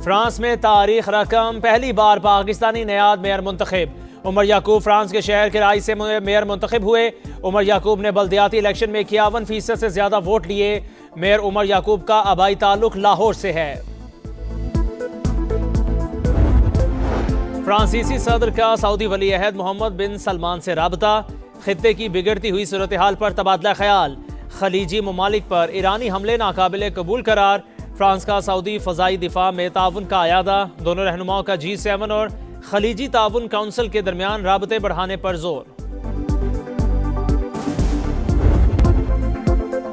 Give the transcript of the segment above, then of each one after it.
France में तारीख रकम, पहली बार पाकिस्तानी नयाद मेयर मुंतखब। उमर याकूब फ्रांस के शहर कराची से मेयर मुंतखब हुए। उमर याकूब ने बल्दियाती इलेक्शन में 51% से ज्यादा वोट लिए। मेयर उमर याकूब का आबाई ताल्लुक लाहौर से है। फ्रांसीसी सदर का सऊदी वली अहद मोहम्मद बिन सलमान से राबता, खित्ते की बिगड़ती हुई सूरत हाल पर तबादला ख्याल। खलीजी ममालिक पर ईरानी हमले नाकाबिले कबूल करार। फ्रांस का सऊदी फ़ज़ाई दिफा में ताउन का अयादा। दोनों रहनुमाओं का G7 और खलीजी ताउन काउंसिल के दरमियान राबते बढ़ाने पर जोर।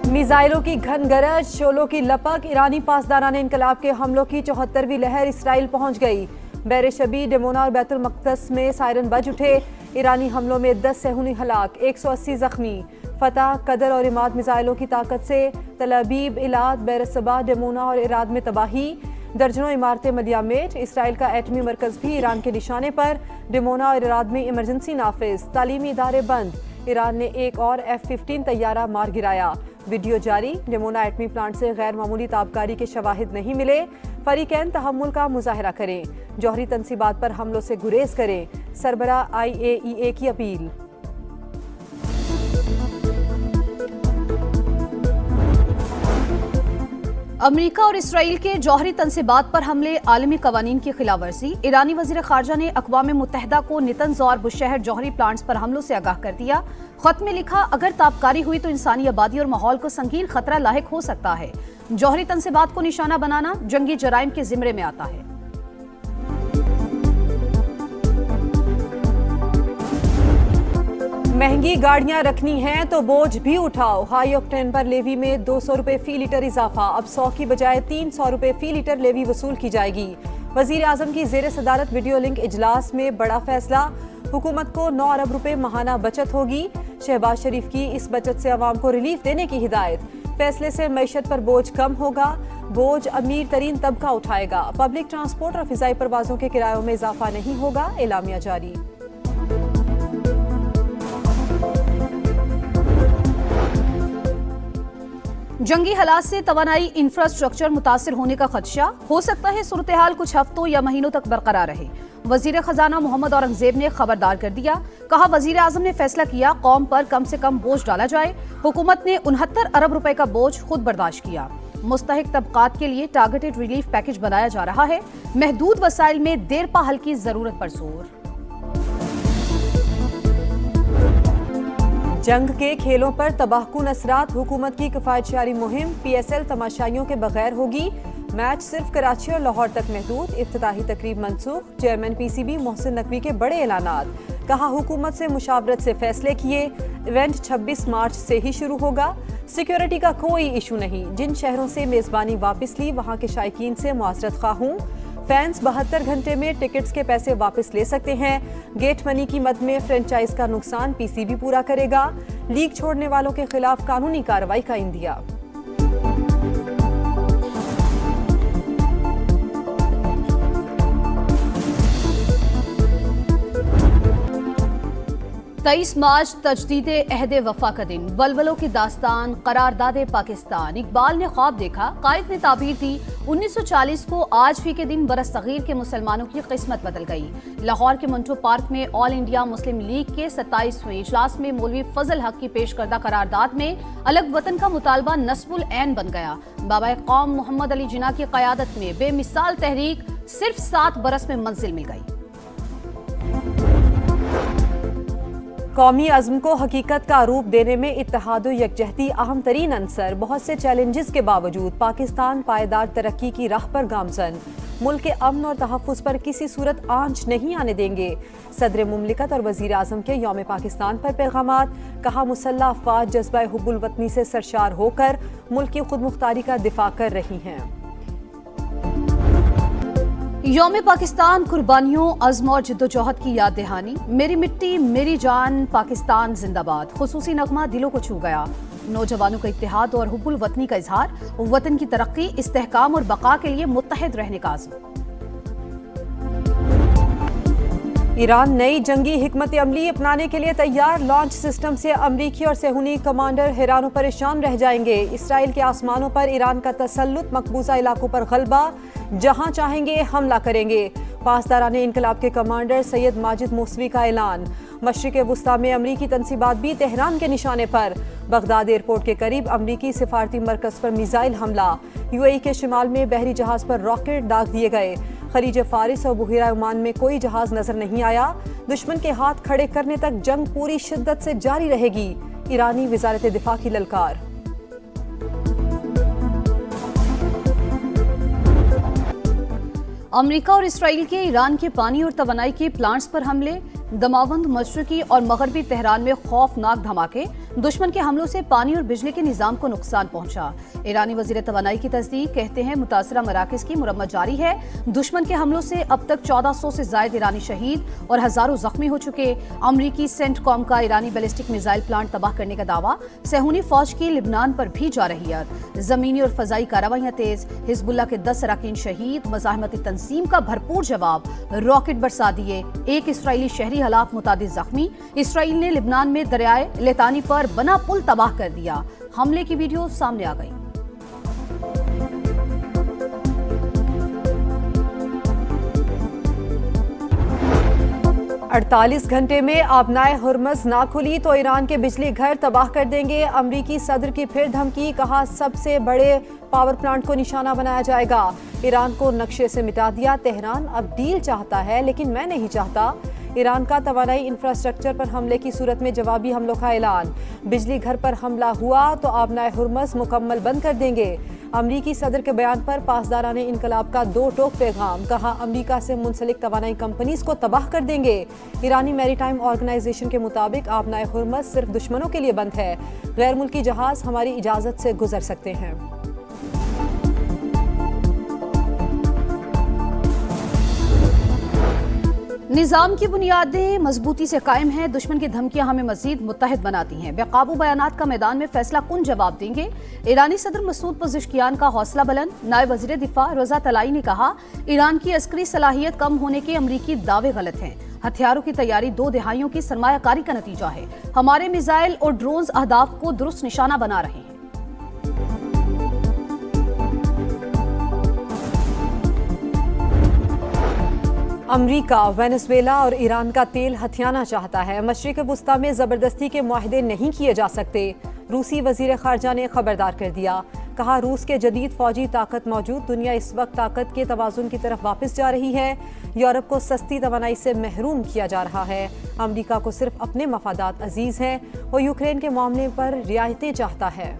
मिसाइलों की घन गरज, शोलों की लपक, ईरानी पासदारान इनकलाब के हमलों की 74वीं लहर इसराइल पहुंच गई। बैर शबी, डेमोना और बैतुल मक़दस में सायरन बज उठे। ईरानी हमलों में 10 सहूनी हलाक, 180 जख्मी। फतह, कदर और इमाद मिसाइलों की ताकत से तल अबीब, इलाद, बैर सबा, डेमोना और इराद में तबाही। दर्जनों इमारतें मलियामेट। इसराइल का एटमी मरकज भी ईरान के निशाने पर। डेमोना और इराद में इमरजेंसी नाफिज, तालीमी इदारे बंद। ईरान ने एक और F-15 तैयारा मार गिराया। वीडियो जारी। डेमोना एटमी प्लांट से गैर मामूली ताबकारी के शवाहिद नहीं मिले। फरीकैन तहम्मुल का मुजाहरा करें, जौहरी तनसीबात पर हमलों से गुरेज करें। सरबरा IAEA की अपील। अमेरिका और इसराइल के जौहरी तनसीबात पर हमले, आलमी कवानीन की खिलाफ वर्जी। ईरानी वज़ीर ख़ारजा ने अक़वाम मुत्तहिदा को नितंज़ और बुशहर जौहरी प्लांट्स पर हमलों से आगाह कर दिया। ख़त में लिखा, अगर ताबकारी हुई तो इंसानी आबादी और माहौल को संगीन खतरा लाहिक हो सकता है। जौहरी तनसीबात को निशाना बनाना जंगी जराइम के जिम्मे में आता है। महंगी गाड़ियां रखनी हैं तो बोझ भी उठाओ। हाई ऑक्टेन पर लेवी में 200 रुपए फी लीटर इजाफा। अब 100 की बजाय 300 रुपए फी लीटर लेवी वसूल की जाएगी। वजीर आजम की जेर सदारत वीडियो लिंक इजलास में बड़ा फैसला। हुकूमत को 9 अरब रुपए माहाना बचत होगी। शहबाज शरीफ की इस बचत से अवाम को रिलीफ देने की हिदायत। फैसले से मईशत पर बोझ कम होगा। बोझ अमीर तरीन तबका उठाएगा। पब्लिक ट्रांसपोर्ट और फिजाई परवाजों के किरायों में इजाफा नहीं होगा। एलामिया जारी। जंगी हालात से तवानाई इंफ्रास्ट्रक्चर मुतासिर होने का खदशा। हो सकता है सूरत हाल कुछ हफ्तों या महीनों तक बरकरार रहे। वजीर खजाना मोहम्मद औरंगजेब ने खबरदार कर दिया। कहा, वजीर आजम ने फैसला किया कौम पर कम से कम बोझ डाला जाए। हुकूमत ने 69 अरब रुपए का बोझ खुद बर्दाश्त किया। मुस्तहिक तबकात के लिए टारगेटेड रिलीफ पैकेज बनाया जा रहा है। महदूद वसाइल में देरपा हल की जरूरत पर जोर। जंग के खेलों पर तबाहकुन असरात, हुकूमत की किफायतशारी मुहिम। PSL तमाशाइयों के बगैर होगी। मैच सिर्फ कराची और लाहौर तक महदूद। इफ्तिताही तकरीब मनसूख। चेयरमैन PCB मोहसिन नकवी के बड़े ऐलानात। कहा, हुकूमत से मुशावरत से फैसले किए। इवेंट 26 मार्च से ही शुरू होगा। सिक्योरिटी का कोई इशू नहीं। जिन शहरों से मेजबानी वापस ली वहाँ के शायकीन से मुआसरत खा हूँ। फैंस 72 घंटे में टिकट्स के पैसे वापस ले सकते हैं। गेट मनी की मद में फ्रेंचाइज का नुकसान PCB पूरा करेगा। लीग छोड़ने वालों के खिलाफ कानूनी कार्रवाई का इंदिया। तेईस मार्च तजदीद अहद वफा का दिन। वलवलों की दास्तान, करारदाद पाकिस्तान। इकबाल ने ख्वाब देखा, कायद ने ताबीर दी। 1940 को आज ही के दिन बरस सगीर के मुसलमानों की किस्मत बदल गई। लाहौर के मंटो पार्क में ऑल इंडिया मुस्लिम लीग के 27वें इजलास में मौलवी फजल हक की पेश करदा करारदाद में अलग वतन का मुतालबा नस्बुल ऐन बन गया। बाबा कौम मोहम्मद अली जिन्ना की क़यादत में बेमिसाल तहरीक सिर्फ 7 बरस में मंजिल मिल गई। कौमी अज़्म को हकीकत का रूप देने में इत्तेहाद व यकजहती अहम तरीन अंसर। बहुत से चैलेंजेस के बावजूद पाकिस्तान पायदार तरक्की की राह पर गामजन। मुल्क के अमन और तहफ़्फ़ुज़ पर किसी सूरत आंच नहीं आने देंगे। सदर मुमलिकत और वज़ीर आज़म के यौम पाकिस्तान पर पैगामात। कहा, मुसल्लह अफ़वाज जज्बा हुब्बुल वतनी से सरशार होकर मुल्क की खुद मुख्तारी का दिफा कर रही हैं। यौम पाकिस्तान, कुर्बानियों, अज़्म और जिद्दोजहद की याद दहानी। मेरी मिट्टी मेरी जान, पाकिस्तान जिंदाबाद। खुसूसी नगमा दिलों को छू गया। नौजवानों का इत्तेहाद और हुब्बुल वतनी का इजहार। वतन की तरक्की, इस्तेहकाम और बका के लिए मुत्तहिद रहने का आज़म। ईरान नई जंगी हिकमत अमली अपनाने के लिए तैयार। लॉन्च सिस्टम से अमरीकी और सेहूनी कमांडर हैरान परेशान रह जाएंगे। इसराइल के आसमानों पर ईरान का तसल्लुत, मकबूजा इलाकों पर गलबा, जहां चाहेंगे हमला करेंगे। पासदारान इनकलाब के कमांडर सैयद माजिद मौसवी का ऐलान। मशरिक़ वुस्ता में अमरीकी तनसीबात भी तेहरान के निशाने पर। बगदाद एयरपोर्ट के करीब अमरीकी सिफारती मरकज़ पर मिसाइल हमला। यूएई के शिमाल में बहरी जहाज पर रॉकेट दाग दिए गए। खलीज फारिस और बुहिरा ओमान में कोई जहाज नजर नहीं आया। दुश्मन के हाथ खड़े करने तक जंग पूरी शिद्दत से जारी रहेगी। ईरानी वज़ारत दिफा की ललकार। अमेरिका और इसराइल के ईरान के पानी और तवानाई के प्लांट्स पर हमले। दमावंद, मशरकी और मगरबी तेहरान में खौफनाक धमाके। दुश्मन के हमलों से पानी और बिजली के निजाम को नुकसान पहुंचा। ईरानी वजीर तवानाई की तस्दीक, कहते हैं मुतासरा मराकज की मुरम्मत जारी है। दुश्मन के हमलों से अब तक 1400 से जायद ईरानी शहीद और हजारों जख्मी हो चुके। अमरीकी सेंटकॉम का ईरानी बैलिस्टिक मिसाइल प्लांट तबाह करने का दावा। सेहूनी फौज की लिबनान पर भी जा रही है। जमीनी और फजाई कार्रवाइयां तेज। हिजबुल्लाह के 10 अरकान शहीद। मज़ाहमती तंजीम का भरपूर जवाब। रॉकेट बरसा दिए। एक इसराइली शहरी हलाक, मुतादिद जख्मी। इसराइल ने लिबनान में दरियाए लेतानी पर बना पुल तबाह कर दिया। हमले की वीडियो सामने आ गई। अड़तालीस घंटे में आबनाए हुर्मज़ ना खुली तो ईरान के बिजली घर तबाह कर देंगे। अमरीकी सदर की फिर धमकी। कहा सबसे बड़े पावर प्लांट को निशाना बनाया जाएगा। ईरान को नक्शे से मिटा दिया। तेहरान अब डील चाहता है लेकिन मैं नहीं चाहता। ईरान का तवानाई इंफ्रास्ट्रक्चर पर हमले की सूरत में जवाबी हमलों का ऐलान। बिजली घर पर हमला हुआ तो आबनाए हुर्मज़ मुकम्मल बंद कर देंगे। अमरीकी सदर के बयान पर पासदारान इनकलाब का दो टोक पैगाम। कहा अमरीका से मुंसलिक तवानाई कंपनीज को तबाह कर देंगे। ईरानी मैरीटाइम ऑर्गेनाइजेशन के मुताबिक आबनाए हुर्मज़ सिर्फ दुश्मनों के लिए बंद है। गैर मुल्की जहाज हमारी इजाज़त से गुजर सकते हैं। निजाम की बुनियादें मजबूती से कायम हैं। दुश्मन की धमकियां हमें मजीद मुत्तहिद बनाती हैं। बेकाबू बयानात का मैदान में फैसला कुन जवाब देंगे। ईरानी सदर मसूद पज़ेश्कियान का हौसला बुलंद। नायब वज़ीर दिफा रज़ा तलाई ने कहा ईरान की अस्करी सलाहियत कम होने के अमरीकी दावे गलत हैं। हथियारों की तैयारी 2 दहाइयों की सरमायाकारी का नतीजा है। हमारे मिसाइल और ड्रोन्स अहदाफ को दुरुस्त निशाना बना रहे हैं। अमरीका वेनेजुएला और ईरान का तेल हथियाना चाहता है। मशरिक़ वुस्ता में ज़बरदस्ती के मुआहदे नहीं किए जा सकते। रूसी वज़ीर ख़ारजा ने खबरदार कर दिया। कहा रूस के जदीद फ़ौजी ताकत मौजूद दुनिया इस वक्त ताकत के तवाज़ुन की तरफ वापस जा रही है। यूरोप को सस्ती तवानाई से महरूम किया जा रहा है। अमरीका को सिर्फ अपने मफादात अजीज़ हैं। वो यूक्रेन के मामले पर रियायतें चाहता है।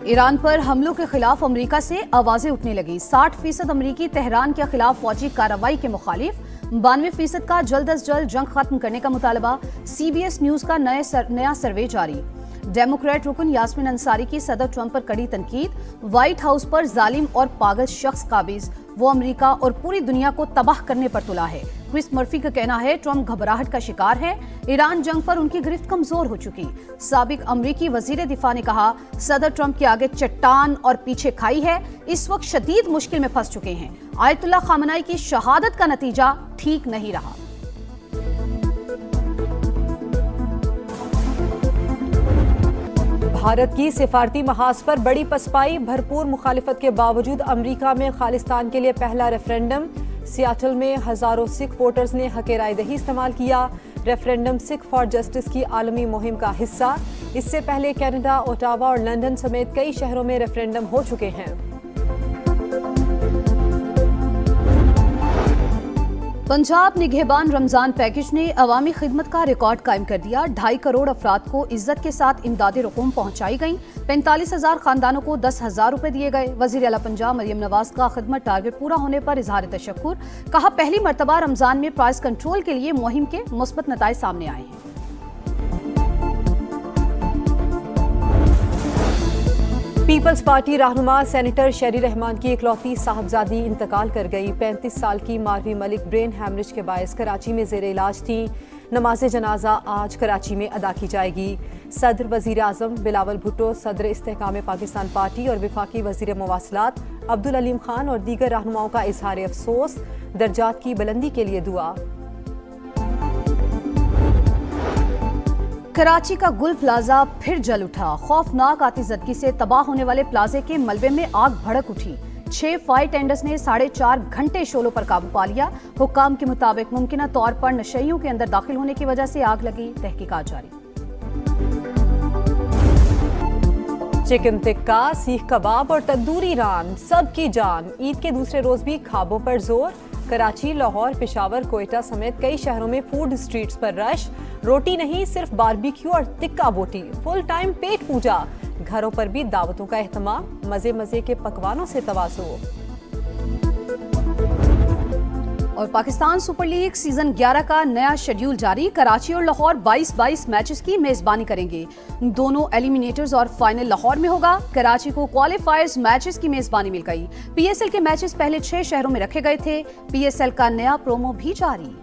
ईरान पर हमलों के खिलाफ अमेरिका से आवाजें उठने लगी। 60% अमरीकी तेहरान के खिलाफ फौजी कार्रवाई के मुखालिफ। 92% का जल्द अज जल्द जंग खत्म करने का मुतालबा। CBS न्यूज का नया सर्वे जारी। डेमोक्रेट रुकन यास्मीन अंसारी की सदर ट्रंप पर कड़ी तनकीद। व्हाइट हाउस पर जालिम और पागल शख्स काबिज। वो अमेरिका और पूरी दुनिया को तबाह करने पर तुला है। क्रिस मर्फी का कहना है ट्रंप घबराहट का शिकार है। ईरान जंग पर उनकी गिरफ्त कमजोर हो चुकी। साबिक अमरीकी वजीर दिफा ने कहा सदर ट्रंप के आगे चट्टान और पीछे खाई है। इस वक्त शदीद मुश्किल में फंस चुके हैं। आयतुल्लाह खामनाई की शहादत का नतीजा ठीक नहीं रहा। भारत की सिफारती महाज पर बड़ी पसपाई। भरपूर मुखालिफत के बावजूद अमरीका में खालिस्तान के लिए पहला रेफरेंडम। सियाटल में हजारों सिख वोटर्स ने हक़ राय दही इस्तेमाल किया। रेफरेंडम सिख फॉर जस्टिस की आलमी मुहिम का हिस्सा। इससे पहले कनाडा, ओटावा और लंदन समेत कई शहरों में रेफरेंडम हो चुके हैं। पंजाब निगहबान रमजान पैकेज ने अवामी खिदमत का रिकॉर्ड कायम कर दिया। 2.5 करोड़ अफराद को इज्जत के साथ इमदादी रकूम पहुंचाई गई। 45,000 खानदानों को 10,000 रुपए दिए गए। वजीर आला पंजाब मरियम नवाज का खिदमत टारगेट पूरा होने पर इजहार तशक्कुर। कहा पहली मरतबा रमजान में प्राइस कंट्रोल के लिए मुहिम के मुस्बत नताइज सामने आए हैं। पीपल्स पार्टी रहनुमा सेनेटर शेरी रहमान की इकलौती साहबजादी इंतकाल कर गई। 35 साल की मारवी मलिक ब्रेन हैमरेज के बायस कराची में जेर इलाज थी। नमाज जनाजा आज कराची में अदा की जाएगी। सदर वजीर आजम बिलावल भुट्टो, सदर इस्तेहकाम पाकिस्तान पार्टी और वफाकी वजीर मवासलात अब्दुल अलीम खान और दीगर रहनुमाओं का इजहार अफसोस, दर्जात की बुलंदी के लिए दुआ। कराची का गुल प्लाजा फिर जल उठा। खौफनाक आतिशबाजी से तबाह होने वाले प्लाजे के मलबे में आग भड़क उठी। 6 फायर टेंडर्स ने 4.5 घंटे शोलों पर काबू पा लिया। हुक्काम के मुताबिक मुमकिना तौर पर नशइयों के अंदर दाखिल होने की वजह से आग लगी। तहकीकात जारी। चिकन टिक्का, सीख कबाब और तंदूरी नान, सबकी जान। ईद के दूसरे रोज भी खाबों पर जोर। कराची, लाहौर, पेशावर, कोयटा समेत कई शहरों में फूड स्ट्रीट्स पर रश। रोटी नहीं, सिर्फ बारबेक्यू और टिक्का बोटी। फुल टाइम पेट पूजा। घरों पर भी दावतों का एहतमाम। मजे मजे के पकवानों से तवाज़ो। और पाकिस्तान सुपर लीग सीजन 11 का नया शेड्यूल जारी। कराची और लाहौर 22-22 मैचेस की मेजबानी करेंगे। दोनों एलिमिनेटर्स और फाइनल लाहौर में होगा। कराची को क्वालिफायर्स मैचेस की मेजबानी मिल गई। पीएसएल के मैचेस पहले 6 शहरों में रखे गए थे। पीएसएल का नया प्रोमो भी जारी।